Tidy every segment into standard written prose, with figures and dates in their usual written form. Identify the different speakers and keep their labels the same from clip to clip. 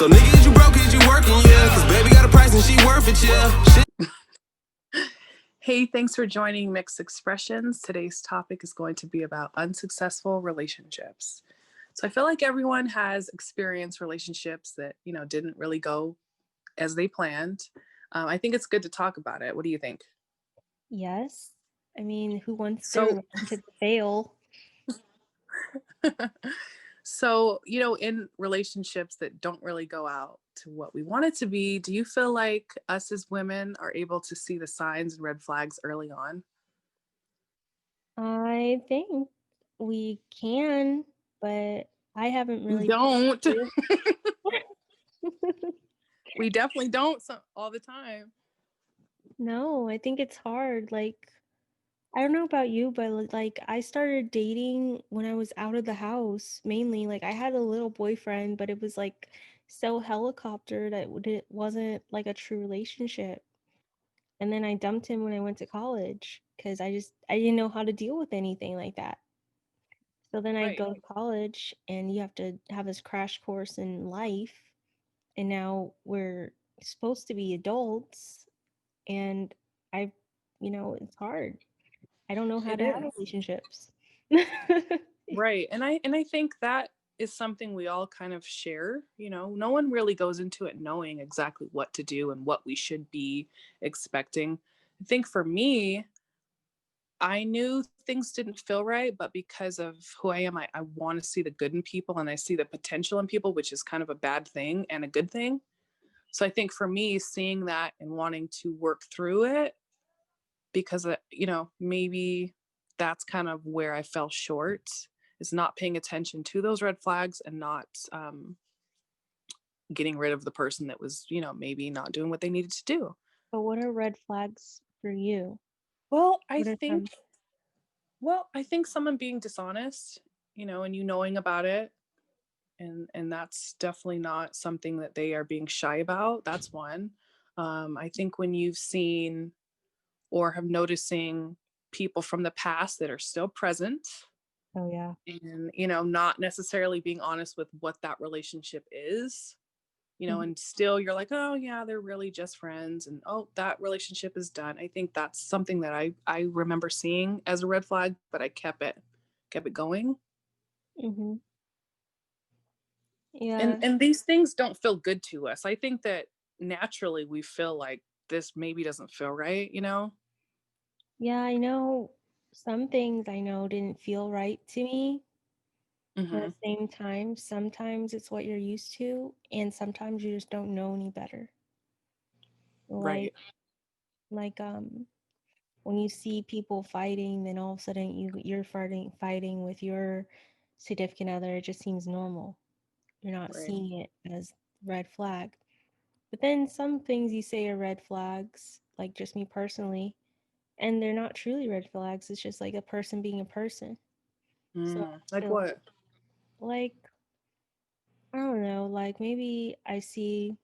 Speaker 1: So nigga, is you broke, is you working, yeah? Cause baby got a price and she worth it, yeah.
Speaker 2: Hey, thanks for joining Mixed Expressions. Today's topic is going to be about unsuccessful relationships. So I feel like everyone has experienced relationships that, didn't really go as they planned. I think it's good to talk about it. What do you think?
Speaker 3: Yes. I mean, who wants their
Speaker 2: So,
Speaker 3: relationship to fail?
Speaker 2: in relationships that don't really go out to what we want it to be, do you feel like us as women are able to see the signs and red flags early on?
Speaker 3: I think we can, but I haven't
Speaker 2: We
Speaker 3: really been
Speaker 2: don't.
Speaker 3: through it.
Speaker 2: We definitely don't all the time.
Speaker 3: No, I think it's hard. Like, I don't know about you, but like, I started dating when I was out of the house, mainly. Like, I had a little boyfriend, but it was like so helicopter that it wasn't like a true relationship. And then I dumped him when I went to college because I didn't know how to deal with anything like that. So then I
Speaker 2: Right.
Speaker 3: go to college and you have to have this crash course in life. And now we're supposed to be adults. And I, it's hard. I don't know how
Speaker 2: It
Speaker 3: to have
Speaker 2: is.
Speaker 3: relationships.
Speaker 2: Right. And I think that is something we all kind of share, No one really goes into it knowing exactly what to do and what we should be expecting. I think for me, I knew things didn't feel right, but because of who I am, I want to see the good in people and I see the potential in people, which is kind of a bad thing and a good thing. So I think for me, seeing that and wanting to work through it, because, maybe that's kind of where I fell short, is not paying attention to those red flags and not getting rid of the person that was, maybe not doing what they needed to do.
Speaker 3: But what are red flags for you?
Speaker 2: Well, I
Speaker 3: What are
Speaker 2: think
Speaker 3: some?
Speaker 2: Well, I think someone being dishonest, and you knowing about it, and that's definitely not something that they are being shy about. That's one. I think when you've seen or have noticing people from the past that are still present
Speaker 3: Oh, yeah.
Speaker 2: and not necessarily being honest with what that relationship is,
Speaker 3: Mhm.
Speaker 2: and still you're like, oh yeah, they're really just friends, and oh, that relationship is done. I think that's something that I remember seeing as a red flag, but I kept it going.
Speaker 3: Mhm.
Speaker 2: and
Speaker 3: Yeah.
Speaker 2: and these things don't feel good to us. I think that naturally we feel like this maybe doesn't feel right.
Speaker 3: Yeah, I know some things I know didn't feel right to me. But at
Speaker 2: Hmm.
Speaker 3: the same time, sometimes it's what you're used to, and sometimes you just don't know any better. Like,
Speaker 2: Right.
Speaker 3: like, when you see people fighting, then all of a sudden you're fighting with your significant other, it just seems normal. You're not
Speaker 2: Right.
Speaker 3: seeing it as red flag. But then some things you say are red flags, like just me personally, and they're not truly red flags. It's just like a person being a person. So
Speaker 2: Like
Speaker 3: so
Speaker 2: what?
Speaker 3: like I don't know, like maybe I see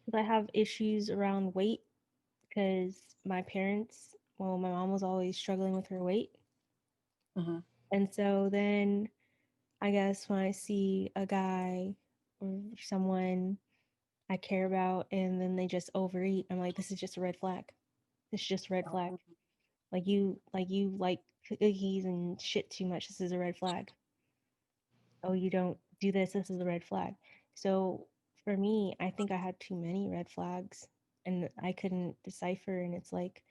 Speaker 3: because I have issues around weight because my mom was always struggling with her weight.
Speaker 2: Hmm.
Speaker 3: And so then I guess when I see a guy or someone I care about and then they just overeat, I'm like, this is just a red flag. This is just a red flag. Like you like cookies and shit too much. This is a red flag. Oh, you don't do this. This is a red flag. So for me, I think I had too many red flags and I couldn't decipher. And it's like,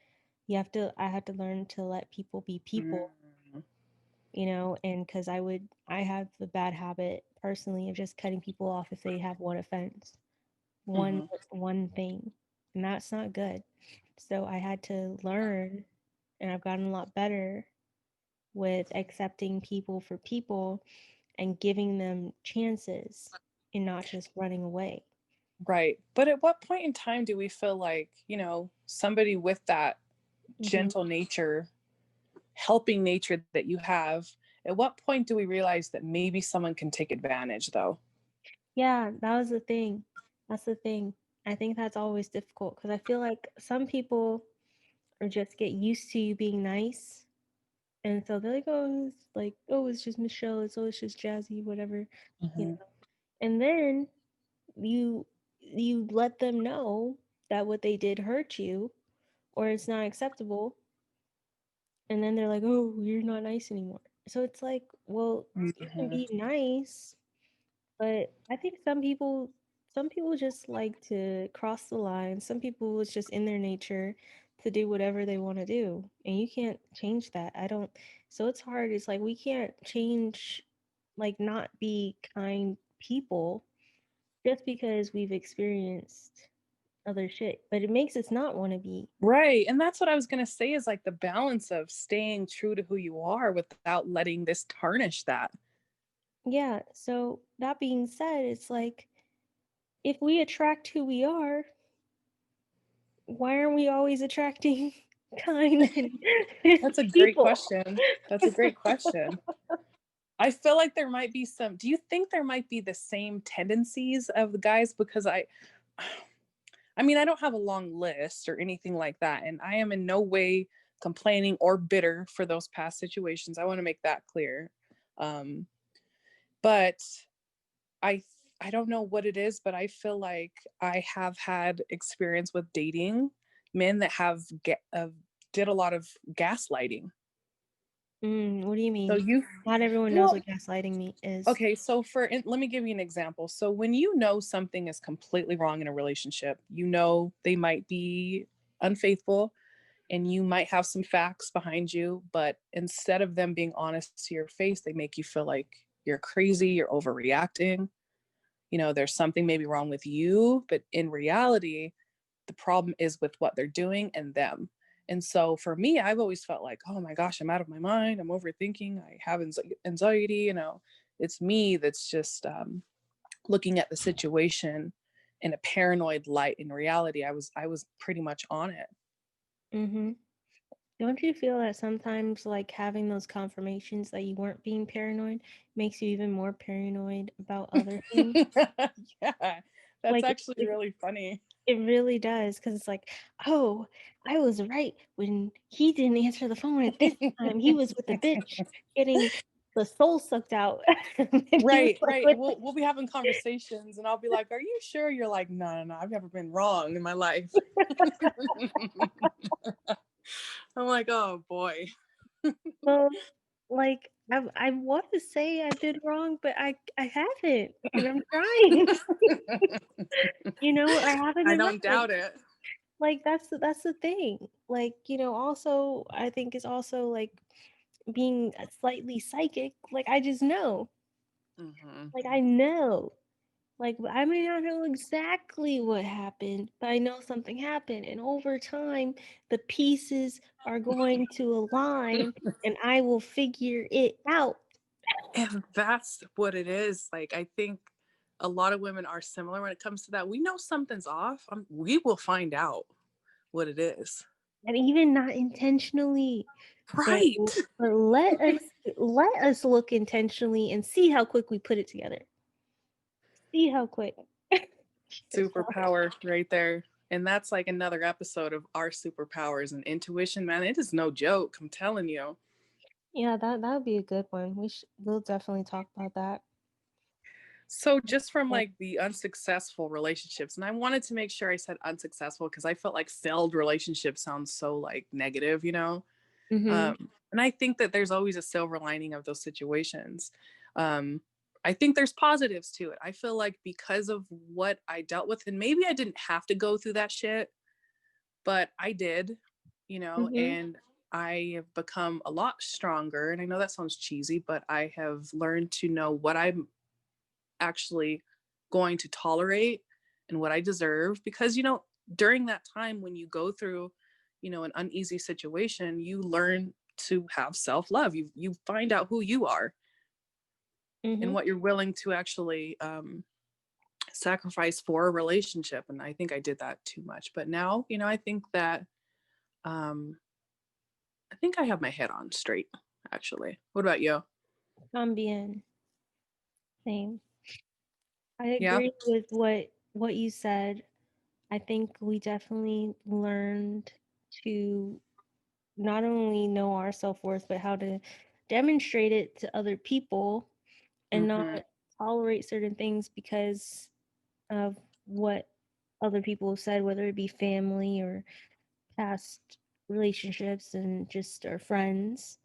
Speaker 3: I had to learn to let people be people,
Speaker 2: Hmm.
Speaker 3: and because I have the bad habit personally of just cutting people off if they have one offense, one,
Speaker 2: Hmm.
Speaker 3: one thing. And that's not good. So I had to learn, and I've gotten a lot better with accepting people for people and giving them chances and not just running away.
Speaker 2: Right. But at what point in time do we feel like, somebody with that
Speaker 3: Hmm.
Speaker 2: gentle nature, helping nature that you have, at what point do we realize that maybe someone can take advantage though?
Speaker 3: Yeah, that was the thing. That's the thing. I think that's always difficult because I feel like some people or just get used to you being nice. And so they're like, oh, it's just Michelle. It's just Jazzy, whatever, you
Speaker 2: Hmm.
Speaker 3: know. And then you you let them know that what they did hurt you or it's not acceptable, and then they're like, "Oh, you're not nice anymore." So it's like, well, you can
Speaker 2: Mhm.
Speaker 3: be nice, but I think some people just like to cross the line. Some people it's just in their nature to do whatever they want to do, and you can't change that. I don't. So it's hard. It's like we can't change, like, not be kind people just because we've experienced other shit, but it makes us not want to be.
Speaker 2: Right. And that's what I was going to say is like the balance of staying true to who you are without letting this tarnish that.
Speaker 3: Yeah, so that being said, it's like if we attract who we are, why aren't we always attracting kind and
Speaker 2: That's a great
Speaker 3: people?
Speaker 2: question. That's a great question. I feel like there might be some. Do you think there might be the same tendencies of the guys? Because I mean, I don't have a long list or anything like that. And I am in no way complaining or bitter for those past situations. I want to make that clear. Um, but I I don't know what it is, but I feel like I have had experience with dating men that did a lot of gaslighting.
Speaker 3: What do you
Speaker 2: So
Speaker 3: mean?
Speaker 2: you
Speaker 3: Not everyone knows
Speaker 2: well,
Speaker 3: what gaslighting is.
Speaker 2: okay, so let me give you an example. So when you know something is completely wrong in a relationship, you know they might be unfaithful and you might have some facts behind you, but instead of them being honest to your face, they make you feel like you're crazy, you're overreacting. You know, there's something maybe wrong with you, but in reality, the problem is with what they're doing and them. And so for me, I've always felt like, oh my gosh, I'm out of my mind. I'm overthinking. I have anxiety. You know, it's me that's just looking at the situation in a paranoid light. In reality, I was pretty much on it.
Speaker 3: Mm-hmm. Don't you feel that sometimes, like, having those confirmations that you weren't being paranoid makes you even more paranoid about other things?
Speaker 2: Yeah, that's
Speaker 3: Like,
Speaker 2: actually really funny.
Speaker 3: it really does, because it's like, "Oh, I was right when he didn't answer the phone at this time. He was with the bitch getting the soul sucked out." And he was,
Speaker 2: Right,
Speaker 3: like,
Speaker 2: right.
Speaker 3: with
Speaker 2: We'll be having conversations and I'll be like, "Are you sure?" You're like, "No, no, no. I've never been wrong in my life." I'm like, "Oh boy."
Speaker 3: well, like, I want to say I did wrong, but I haven't, and I'm trying. I haven't
Speaker 2: I
Speaker 3: enough.
Speaker 2: don't doubt it.
Speaker 3: Like, that's the thing. Like, also, I think it's also, like, being slightly psychic. Like, I just know.
Speaker 2: Hmm.
Speaker 3: Like, I know. Like, I may not know exactly what happened, but I know something happened. And over time, the pieces are going to align and I will figure it out.
Speaker 2: And that's what it is. Like, I think a lot of women are similar when it comes to that. We know something's off. We will find out what it is.
Speaker 3: And even not intentionally, but
Speaker 2: Right.
Speaker 3: but let us look intentionally and see how quick we put it together. See how quick. Shit, fuck.
Speaker 2: Superpower right there. And that's like another episode of our superpowers and intuition, man. It is no joke. I'm telling you.
Speaker 3: Yeah, that would be a good one. We'll definitely talk about that.
Speaker 2: So just from
Speaker 3: Yeah.
Speaker 2: like the unsuccessful relationships, and I wanted to make sure I said unsuccessful because I felt like failed relationships sounds so like negative, you know?
Speaker 3: Mhm.
Speaker 2: And I think that there's always a silver lining of those situations. Um, I think there's positives to it. I feel like because of what I dealt with, and maybe I didn't have to go through that shit, but I did, you know,
Speaker 3: Mhm.
Speaker 2: and I have become a lot stronger. And I know that sounds cheesy, but I have learned to know what I'm actually going to tolerate and what I deserve. Because, you know, during that time when you go through, you know, an uneasy situation, you learn to have self-love. You find out who you are and
Speaker 3: Mhm.
Speaker 2: what you're willing to actually sacrifice for a relationship. And I think I did that too much. But now, you know, um, I think I have my head on straight, actually. What about you?
Speaker 3: Bien. Same. I
Speaker 2: Yeah.
Speaker 3: agree with what you said. I think we definitely learned to not only know our self-worth, but how to demonstrate it to other people and not
Speaker 2: Mm-hmm.
Speaker 3: tolerate certain things because of what other people have said, whether it be family or past relationships and just our friends.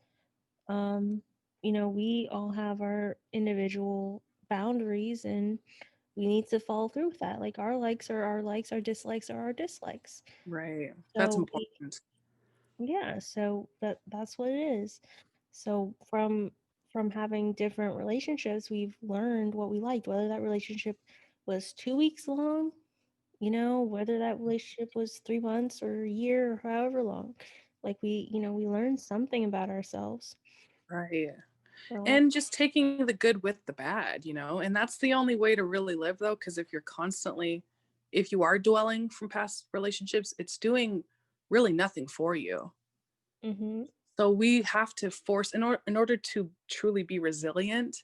Speaker 3: Um, we all have our individual boundaries and we need to follow through with that. Like our likes are our likes, our dislikes are our dislikes.
Speaker 2: Right. That's
Speaker 3: So we,
Speaker 2: important.
Speaker 3: yeah, so that's what it is. So from having different relationships, we've learned what we liked, whether that relationship was 2 weeks long, whether that relationship was 3 months or a year or however long. Like we learned something about ourselves.
Speaker 2: Right.
Speaker 3: For life.
Speaker 2: And just taking the good with the bad, and that's the only way to really live, though, because if you are dwelling from past relationships, it's doing really nothing for you.
Speaker 3: Mm-hmm.
Speaker 2: So we have to force, in order to truly be resilient,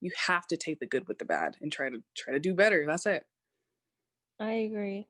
Speaker 2: you have to take the good with the bad and try to do better. That's it.
Speaker 3: I agree.